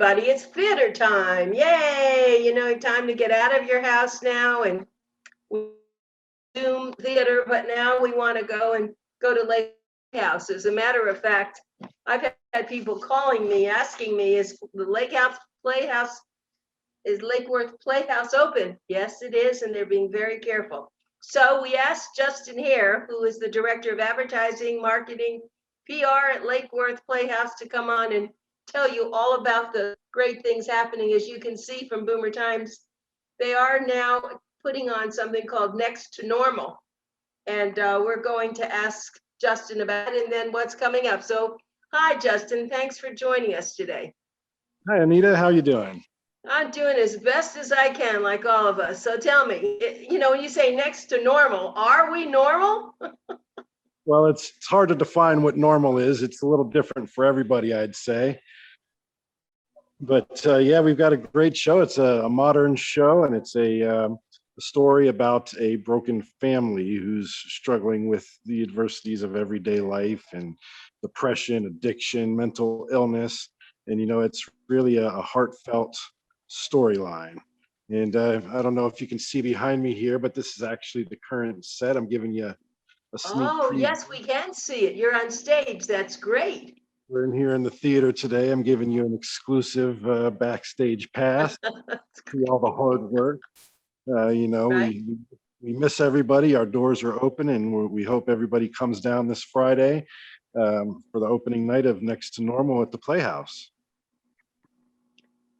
everybody. It's theater time. Yay! Time to get out of your house now and Zoom theater, but now we want to go to Lake House. As a matter of fact, I've had people calling me, asking me, is the Lake House Playhouse, is Lake Worth Playhouse open? Yes, it is, and they're being very careful. So we asked Justin Hare, who is the Director of Advertising, Marketing, PR at Lake Worth Playhouse, to come on and tell you all about the great things happening. As you can see from Boomer Times, they are now putting on something called Next to Normal. And we're going to ask Justin about it and then what's coming up. So hi, Justin. Thanks for joining us today. Hi, Anita. How you doing? I'm doing as best as I can, like all of us. So tell me, when you say next to normal, are we normal? Well, it's hard to define what normal is. It's a little different for everybody, I'd say. But yeah, we've got a great show. It's a modern show, and it's a story about a broken family who's struggling with the adversities of everyday life and depression, addiction, mental illness. And, it's really a heartfelt storyline. And I don't know if you can see behind me here, but this is actually the current set. I'm giving you a sneak preview. Yes, we can see it. You're on stage. That's great. We're in here in the theater today. I'm giving you an exclusive backstage pass to all the hard work. Right. we miss everybody. Our doors are open, and we hope everybody comes down this Friday for the opening night of Next to Normal at the Playhouse.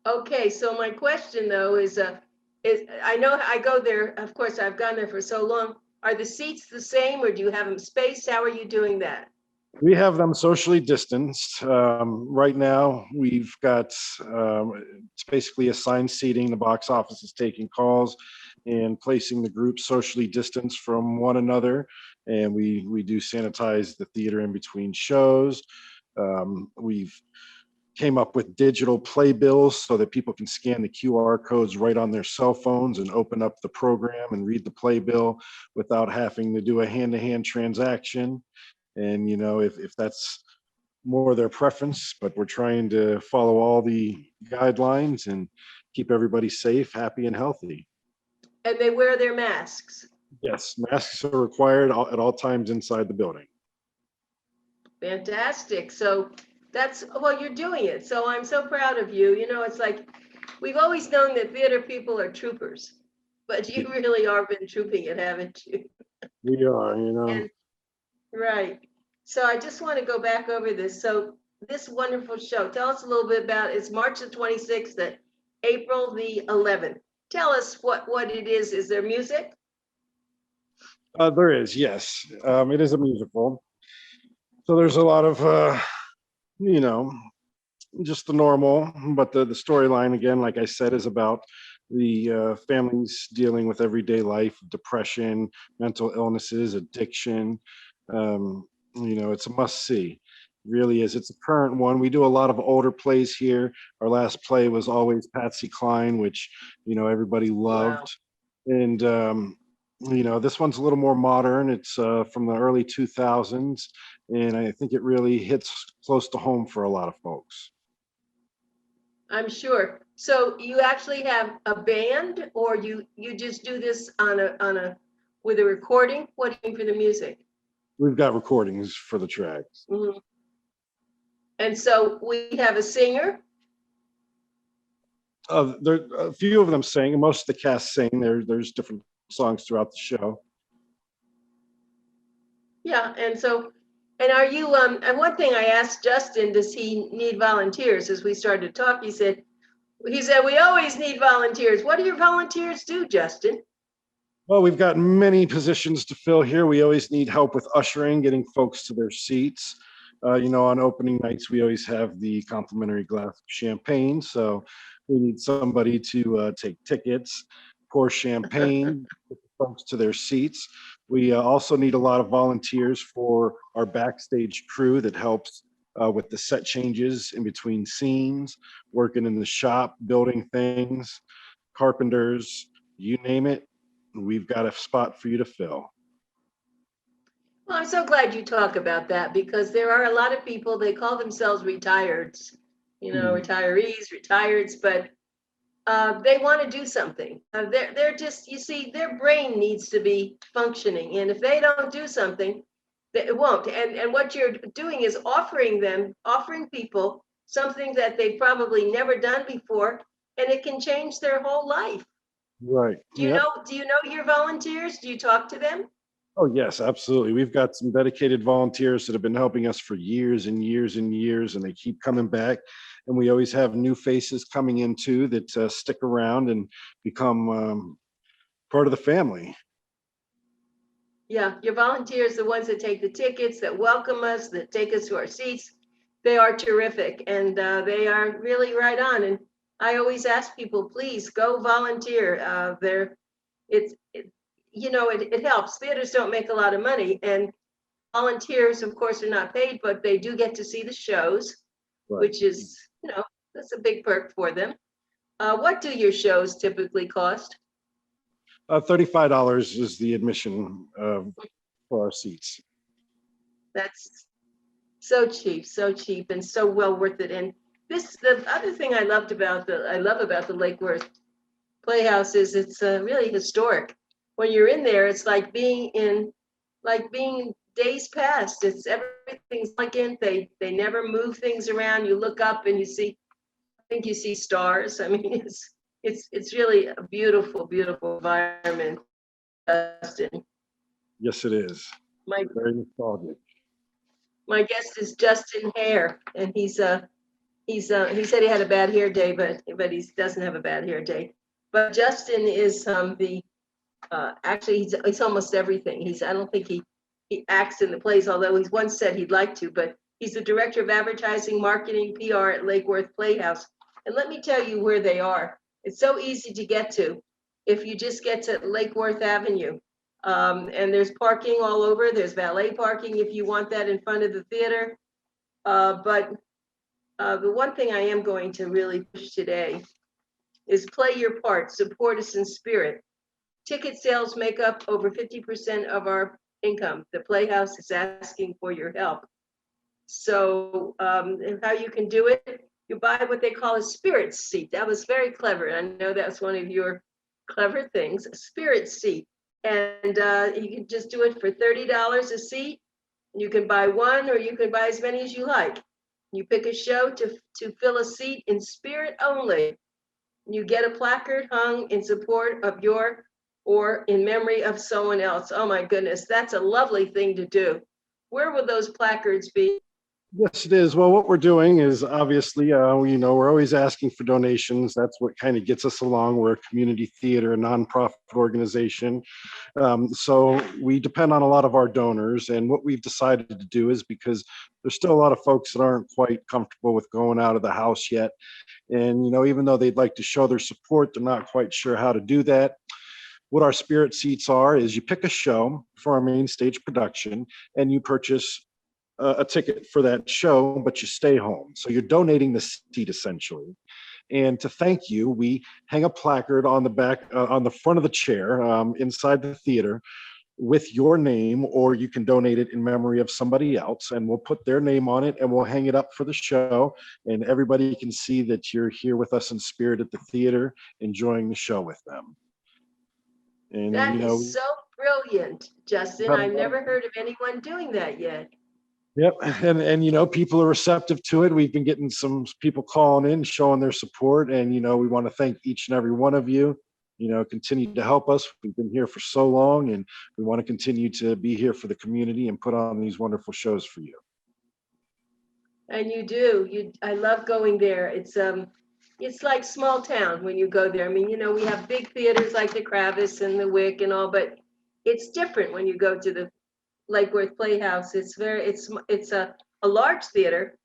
Okay, so my question though is I know I go there. Of course, I've gone there for so long. Are the seats the same, or do you have them spaced? How are you doing that? We have them socially distanced. Right now, we've got it's basically assigned seating. The box office is taking calls and placing the group socially distanced from one another. And we do sanitize the theater in between shows. We've came up with digital playbills so that people can scan the QR codes right on their cell phones and open up the program and read the playbill without having to do a hand-to-hand transaction. And, if that's more their preference, but we're trying to follow all the guidelines and keep everybody safe, happy, and healthy. And they wear their masks. Yes, masks are required at all times inside the building. Fantastic. So you're doing it. So I'm so proud of you. It's like, we've always known that theater people are troopers, but you really are been trooping it, haven't you? We are, Right. So I just want to go back over this. So this wonderful show, tell us a little bit about it. It's March the 26th to April the 11th. Tell us what it is. Is there music? There is, yes. It is a musical. So there's a lot of, just the normal, but the storyline, again, like I said, is about the families dealing with everyday life, depression, mental illnesses, addiction. It's a must see. Really is. It's a current one. We do a lot of older plays here. Our last play was Always Patsy Cline, which everybody loved. Wow. And this one's a little more modern. It's from the early 2000s, and I think it really hits close to home for a lot of folks. I'm sure. So you actually have a band, or you just do this with a recording? What do you do for the music? We've got recordings for the tracks. Mm-hmm. And so we have a singer. There a few of them sing, and most of the cast sing. There's different songs throughout the show. Yeah, and are you and one thing I asked Justin, does he need volunteers? As we started to talk, he said we always need volunteers. What do your volunteers do, Justin? Well, we've got many positions to fill here. We always need help with ushering, getting folks to their seats. On opening nights, we always have the complimentary glass of champagne. So we need somebody to take tickets, pour champagne, get the folks to their seats. We also need a lot of volunteers for our backstage crew that helps with the set changes in between scenes, working in the shop, building things, carpenters, you name it. We've got a spot for you to fill. Well, I'm so glad you talk about that, because there are a lot of people, they call themselves retireds, retirees, retireds, but they want to do something. They're just, you see, their brain needs to be functioning. And if they don't do something, it won't. And what you're doing is offering people something that they've probably never done before, and it can change their whole life. Right. Do you know your volunteers? Do you talk to them? Oh, yes, absolutely. We've got some dedicated volunteers that have been helping us for years and years and years, and they keep coming back. And we always have new faces coming in too that stick around and become part of the family. Yeah, your volunteers, the ones that take the tickets, that welcome us, that take us to our seats, they are terrific, and they are really right on. And I always ask people, please go volunteer. It helps. Theaters don't make a lot of money, and volunteers, of course, are not paid, but they do get to see the shows, Right. which is, that's a big perk for them. What do your shows typically cost? $35 is the admission for our seats. That's so cheap, and so well worth it. And the other thing I love about the Lake Worth Playhouse is it's really historic. When you're in there, it's like being days past. It's everything's elegant. They never move things around. You look up and I think you see stars. I mean, it's really a beautiful, beautiful environment, Justin. Yes, it is. Very nostalgic. My guest is Justin Hare, and he said he had a bad hair day, but he doesn't have a bad hair day. But Justin is actually he's almost everything. I don't think he acts in the plays, although he's once said he'd like to, but he's the director of advertising, marketing, PR at Lake Worth Playhouse. And let me tell you where they are. It's so easy to get to if you just get to Lake Worth Avenue. And there's parking all over. There's valet parking if you want that in front of the theater. But the one thing I am going to really push today is play your part, support us in spirit. Ticket sales make up over 50% of our income. The Playhouse is asking for your help. So how you can do it, you buy what they call a spirit seat. That was very clever. I know that's one of your clever things, a spirit seat. And you can just do it for $30 a seat. You can buy one, or you can buy as many as you like. You pick a show to fill a seat in spirit only. You get a placard hung in support of or in memory of someone else. Oh my goodness, that's a lovely thing to do. Where will those placards be? Yes, it is. Well, what we're doing is obviously, we're always asking for donations. That's what kind of gets us along. We're a community theater, a nonprofit organization. So we depend on a lot of our donors. And what we've decided to do is, because there's still a lot of folks that aren't quite comfortable with going out of the house yet. And, even though they'd like to show their support, they're not quite sure how to do that. What our spirit seats are is you pick a show for our main stage production and you purchase a ticket for that show, but you stay home. So you're donating the seat essentially. And to thank you, we hang a placard on the back, on the front of the chair inside the theater with your name, or you can donate it in memory of somebody else, and we'll put their name on it and we'll hang it up for the show. And everybody can see that you're here with us in spirit at the theater, enjoying the show with them. And that is so brilliant, Justin. I've never heard of anyone doing that yet. Yep. And people are receptive to it. We've been getting some people calling in, showing their support. And, we want to thank each and every one of you. Continue to help us. We've been here for so long, and we want to continue to be here for the community and put on these wonderful shows for you. And you do. I love going there. It's like small town when you go there. I mean, we have big theaters like the Kravis and the Wick and all, but it's different when you go to the Lake Worth Playhouse. It's a large theater,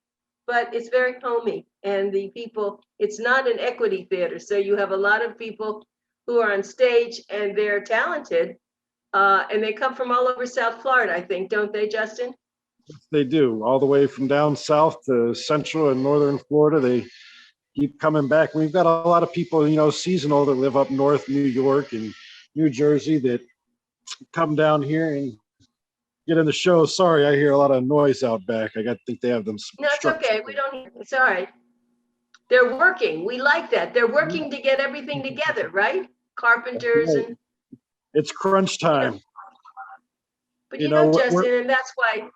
but it's very homey. And the people, it's not an equity theater. So you have a lot of people who are on stage, and they're talented. And they come from all over South Florida, I think, don't they, Justin? They do. All the way from down south to central and northern Florida. They keep coming back. We've got a lot of people, seasonal, that live up north, New York and New Jersey, that come down here and get in the show. Sorry, I hear a lot of noise out back. I think they have them. No, it's okay. We don't hear. It's all right. They're working. We like that. They're working to get everything together, right? Carpenters Right. and, It's crunch time. but You know, Justin, and that's why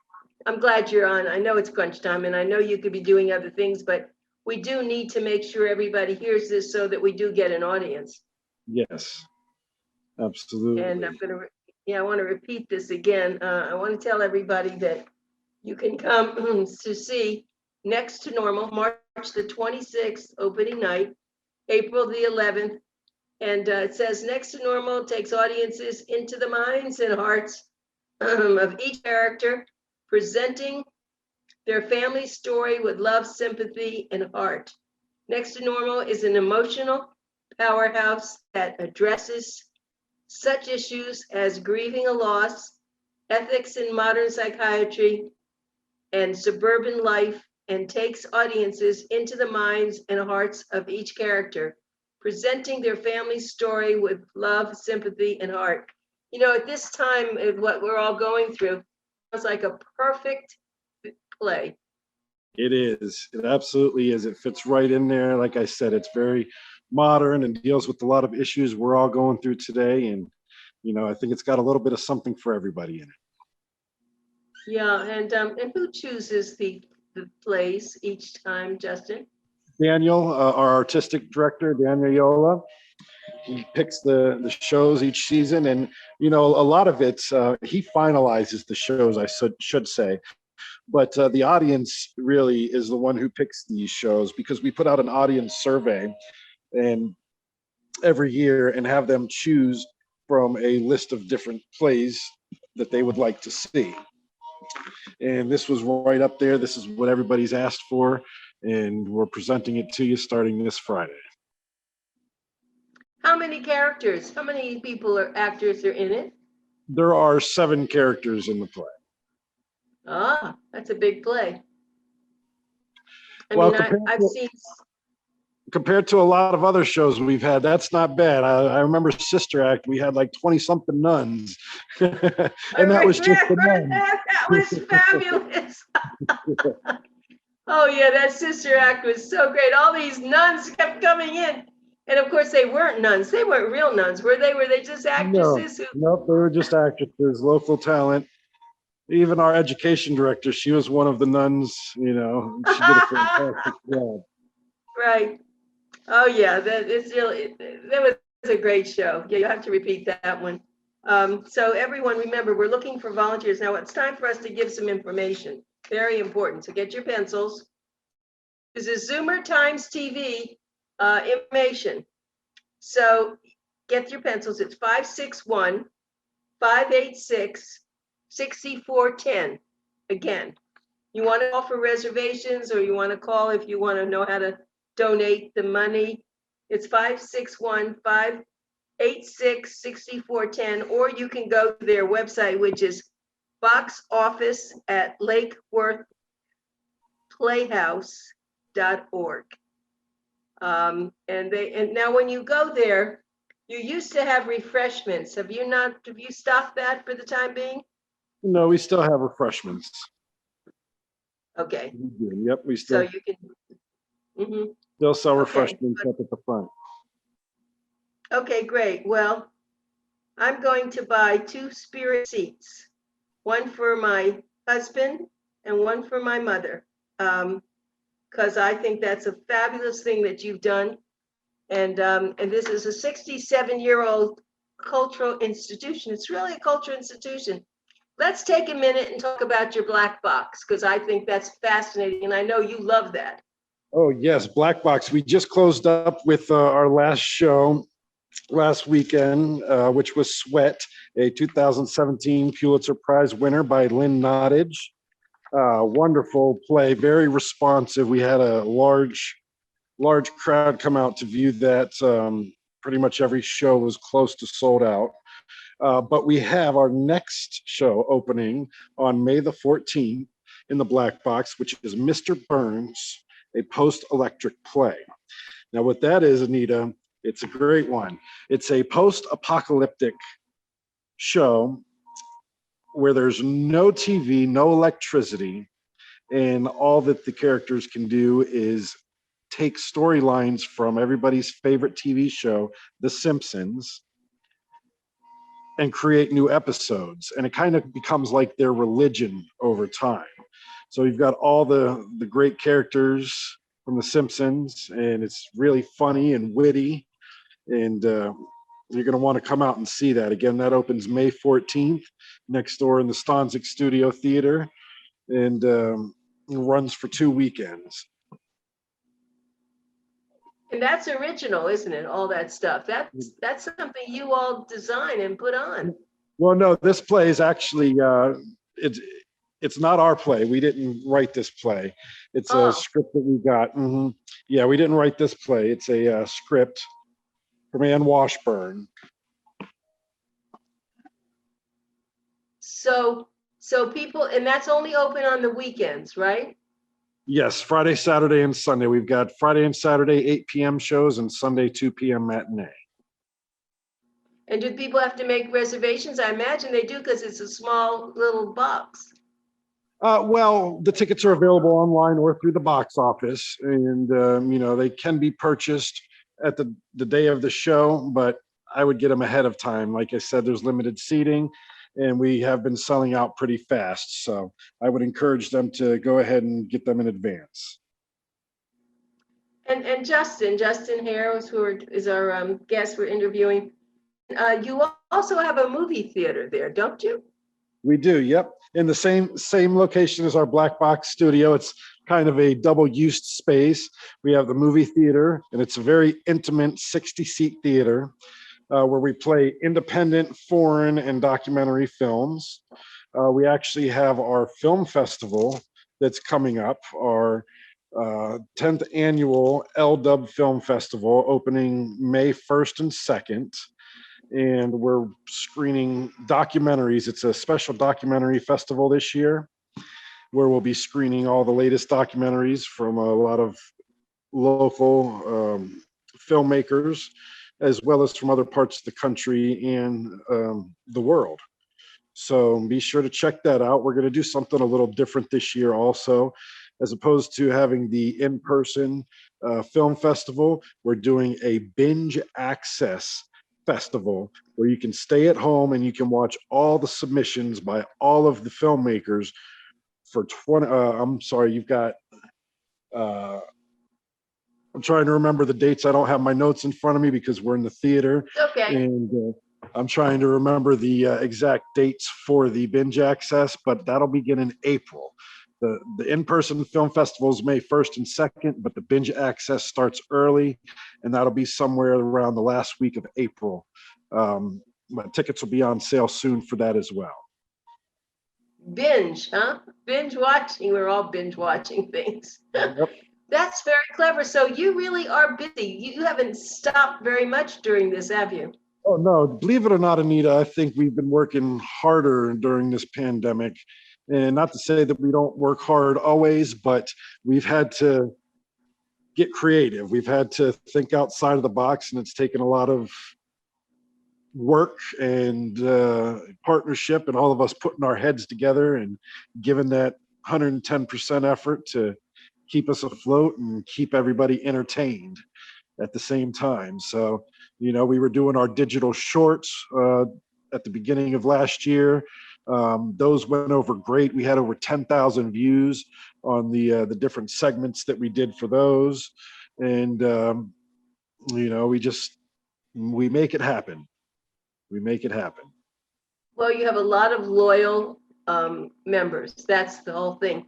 I'm glad you're on. I know it's crunch time and I know you could be doing other things, but we do need to make sure everybody hears this so that we do get an audience. yes, absolutely. And I want to repeat this again. I want to tell everybody that you can come to see Next to Normal, March the 26th, opening night, April the 11th. And it says Next to Normal takes audiences into the minds and hearts of each character, presenting their family story with love, sympathy, and heart. Next to Normal is an emotional powerhouse that addresses such issues as grieving a loss, ethics in modern psychiatry, and suburban life, and takes audiences into the minds and hearts of each character, presenting their family story with love, sympathy, and heart. At this time, what we're all going through, it's like a perfect play. It is. It absolutely is. It fits right in there. Like I said, it's very modern and deals with a lot of issues we're all going through today. And, I think it's got a little bit of something for everybody in it. Yeah, and who chooses the plays each time, Justin? Daniel, our artistic director, Daniel Yola, he picks the shows each season. And, a lot of it, he finalizes the shows, I should say. But the audience really is the one who picks these shows, because we put out an audience survey and every year and have them choose from a list of different plays that they would like to see. And this was right up there. This is what everybody's asked for, and we're presenting it to you starting this Friday. How many characters? How many people or actors are in it? There are 7 characters in the play. Ah, that's a big play. I've seen. Compared to a lot of other shows we've had, that's not bad. I remember Sister Act, we had like 20-something nuns. And that was just the nuns. That was fabulous. Oh yeah, that Sister Act was so great. All these nuns kept coming in. And of course they weren't nuns. They weren't real nuns, were they? Were they just actresses? Nope, they were just actresses, local talent. Even our education director, she was one of the nuns, she did a fantastic job. Right. Oh yeah, that was a great show. Yeah, you have to repeat that one. So everyone, remember, we're looking for volunteers. Now it's time for us to give some information. Very important. So get your pencils. This is ZOOMERTIMES TV information. So get your pencils. It's 561-586-6410. Again, you want to offer reservations, or you want to call if you want to know how to donate the money. It's 561-586-6410, or you can go to their website, which is box office at lakeworthplayhouse.org. And now when you go there, you used to have refreshments. Have you stopped that for the time being? No, we still have refreshments. Okay. Yep, we still. So you can. Mm-hmm. Still sell refreshments up at the front. Okay, great. Well, I'm going to buy 2 spirit seats, one for my husband and one for my mother, because I think that's a fabulous thing that you've done. And this is a 67-year-old cultural institution. It's really a cultural institution. Let's take a minute and talk about your black box, because I think that's fascinating, and I know you love that. Oh, yes, Black Box. We just closed up with our last show last weekend, which was Sweat, a 2017 Pulitzer Prize winner by Lynn Nottage. Wonderful play, very responsive. We had a large crowd come out to view that. Pretty much every show was close to sold out. But we have our next show opening on May the 14th in the Black Box, which is Mr. Burns, a post-electric play. Now, what that is, Anita, it's a great one. It's a post-apocalyptic show where there's no TV, no electricity, and all that the characters can do is take storylines from everybody's favorite TV show, The Simpsons, and create new episodes. And it kind of becomes like their religion over time. So you've got all the great characters from The Simpsons, and it's really funny and witty. And you're going to want to come out and see that. Again, that opens May 14th next door in the Stanzik Studio Theater, and runs for 2 weekends. And that's original, isn't it? All that stuff. That's something you all design and put on. Well, no, this play is actually, it's not our play. We didn't write this play. It's a script that we got. Yeah, we didn't write this play. It's a script from Ann Washburn. So people, and that's only open on the weekends, right? Yes, Friday, Saturday, and Sunday. We've got Friday and Saturday 8 p.m. shows and Sunday 2 p.m. matinee. And do people have to make reservations? I imagine they do, because it's a small little box. Well, the tickets are available online or through the box office, and they can be purchased at the day of the show, but I would get them ahead of time. Like I said, there's limited seating, and we have been selling out pretty fast. So I would encourage them to go ahead and get them in advance. And Justin Harris, who is our guest we're interviewing, you also have a movie theater there, don't you? We do, yep. In the same location as our Black Box studio. It's kind of a double-use space. We have the movie theater, and it's a very intimate 60-seat theater where we play independent, foreign, and documentary films. We actually have our film festival that's coming up, our 10th annual LDub Film Festival, opening May 1st and 2nd. And we're screening documentaries. It's a special documentary festival this year, where we'll be screening all the latest documentaries from a lot of local filmmakers, as well as from other parts of the country and the world. So be sure to check that out. We're going to do something a little different this year also. As opposed to having the in-person film festival, we're doing a binge access festival where you can stay at home and you can watch all the submissions by all of the filmmakers for 20 you've got I'm trying to remember the dates. I don't have my notes in front of me because we're in the theater. Okay. And I'm trying to remember the exact dates for the binge access, but that'll begin in April. The in-person film festival is May 1st and 2nd, but the binge access starts early, and that'll be somewhere around the last week of April. But tickets will be on sale soon for that as well. Binge, huh? Binge watching. We're all binge watching things. Yep. That's very clever. So you really are busy. You haven't stopped very much during this, have you? Oh, no. Believe it or not, Anita, I think we've been working harder during this pandemic. And not to say that we don't work hard always, but we've had to get creative. We've had to think outside of the box, and it's taken a lot of work and partnership, and all of us putting our heads together and giving that 110% effort to keep us afloat and keep everybody entertained at the same time. So, we were doing our digital shorts at the beginning of last year. Those went over great. We had over 10,000 views on the different segments that we did for those. And, we make it happen. We make it happen. Well, you have a lot of loyal members. That's the whole thing.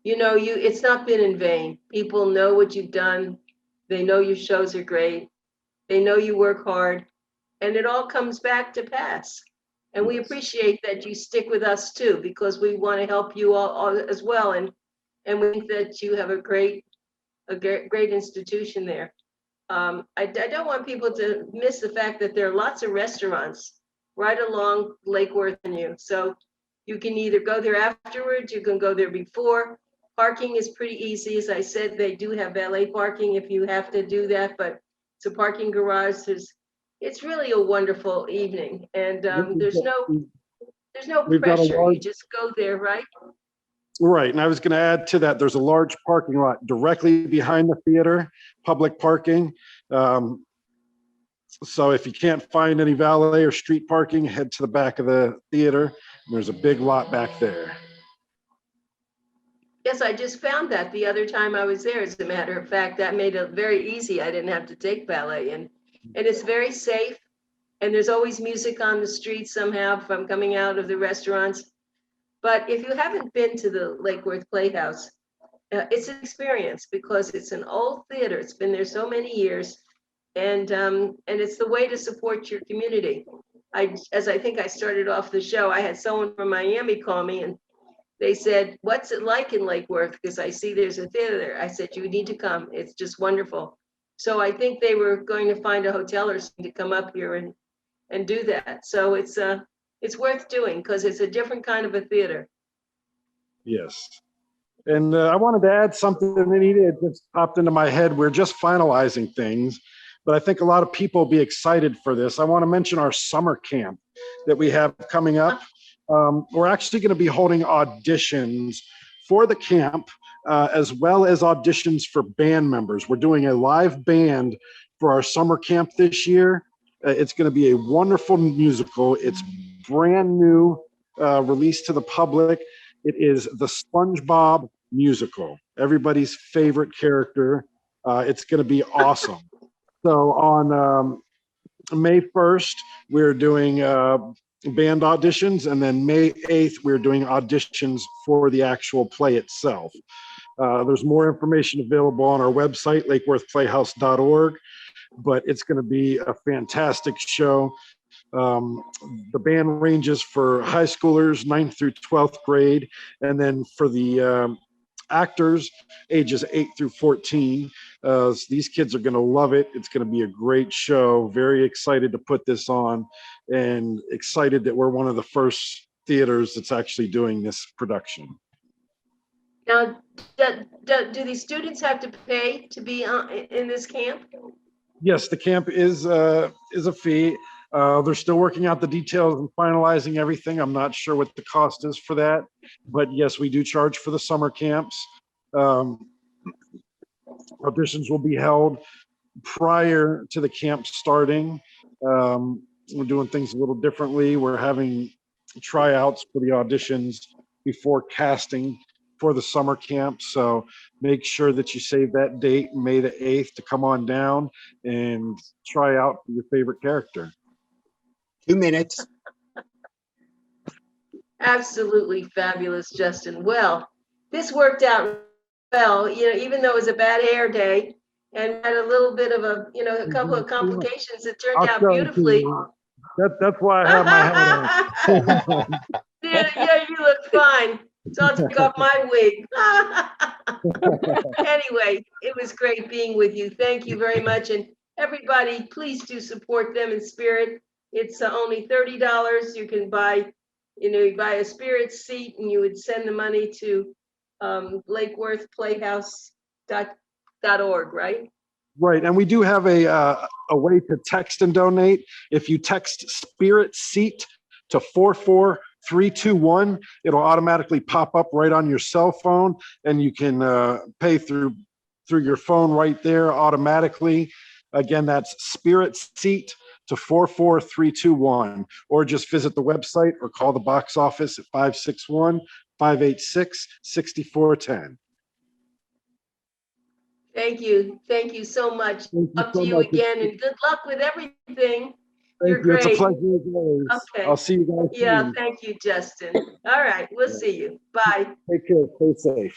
It's not been in vain. People know what you've done. They know your shows are great. They know you work hard, and it all comes back to pass. And we appreciate that you stick with us too, because we want to help you all as well. And we think that you have a great institution there. I don't want people to miss the fact that there are lots of restaurants right along Lake Worth Avenue. So you can either go there afterwards, you can go there before. Parking is pretty easy. As I said, they do have valet parking if you have to do that, but it's a parking garage. It's really a wonderful evening, and there's no pressure. You just go there, right? Right, and I was going to add to that, there's a large parking lot directly behind the theater, public parking. Um, So if you can't find any valet or street parking, head to the back of the theater. There's a big lot back there. Yes, I just found that the other time I was there. As a matter of fact, that made it very easy. I didn't have to take valet, and it's very safe. And there's always music on the street somehow from coming out of the restaurants. But if you haven't been to the Lake Worth Playhouse, it's an experience because it's an old theater. It's been there so many years, and it's the way to support your community. As I think I started off the show, I had someone from Miami call me, and they said, "What's it like in Lake Worth? Because I see there's a theater there." I said, "You need to come. It's just wonderful." So I think they were going to find a hotel or something to come up here and do that. So it's worth doing because it's a different kind of a theater. Yes. And I wanted to add something that it just popped into my head. We're just finalizing things, but I think a lot of people will be excited for this. I want to mention our summer camp that we have coming up. We're actually going to be holding auditions for the camp, as well as auditions for band members. We're doing a live band for our summer camp this year. It's going to be a wonderful musical. It's brand new, released to the public. It is the SpongeBob musical, everybody's favorite character. It's going to be awesome. So on May 1st, we're doing band auditions, and then May 8th, we're doing auditions for the actual play itself. There's more information available on our website, lakeworthplayhouse.org, but it's going to be a fantastic show. The band ranges for high schoolers, 9th through 12th grade, and then for the actors, ages 8 through 14. These kids are going to love it. It's going to be a great show. Very excited to put this on, and excited that we're one of the first theaters that's actually doing this production. Now, do these students have to pay to be in this camp? Yes, the camp is a fee. They're still working out the details and finalizing everything. I'm not sure what the cost is for that, but yes, we do charge for the summer camps. Auditions will be held prior to the camp starting. We're doing things a little differently. We're having tryouts for the auditions before casting for the summer camp. So make sure that you save that date, May the 8th, to come on down and try out for your favorite character. 2 minutes. Absolutely fabulous, Justin. Well, this worked out well, even though it was a bad hair day and had a little bit of a couple of complications, it turned out beautifully. That's why I have my hat on. Yeah, you look fine. So I'll take off my wig. Anyway, it was great being with you. Thank you very much. And everybody, please do support them in spirit. It's only $30. You can buy, you buy a spirit seat, and you would send the money to lakeworthplayhouse.org, right? Right, and we do have a way to text and donate. If you text Spirit Seat to 44321, it'll automatically pop up right on your cell phone, and you can pay through your phone right there automatically. Again, that's Spirit Seat to 44321, or just visit the website or call the box office at 561-586-6410. Thank you. Thank you so much. Up to you again, and good luck with everything. You're Thank you. great. It's a pleasure as always. Okay. I'll see you guys Yeah, soon. thank you, Justin. All right, we'll see you. Bye. Take care. Stay safe.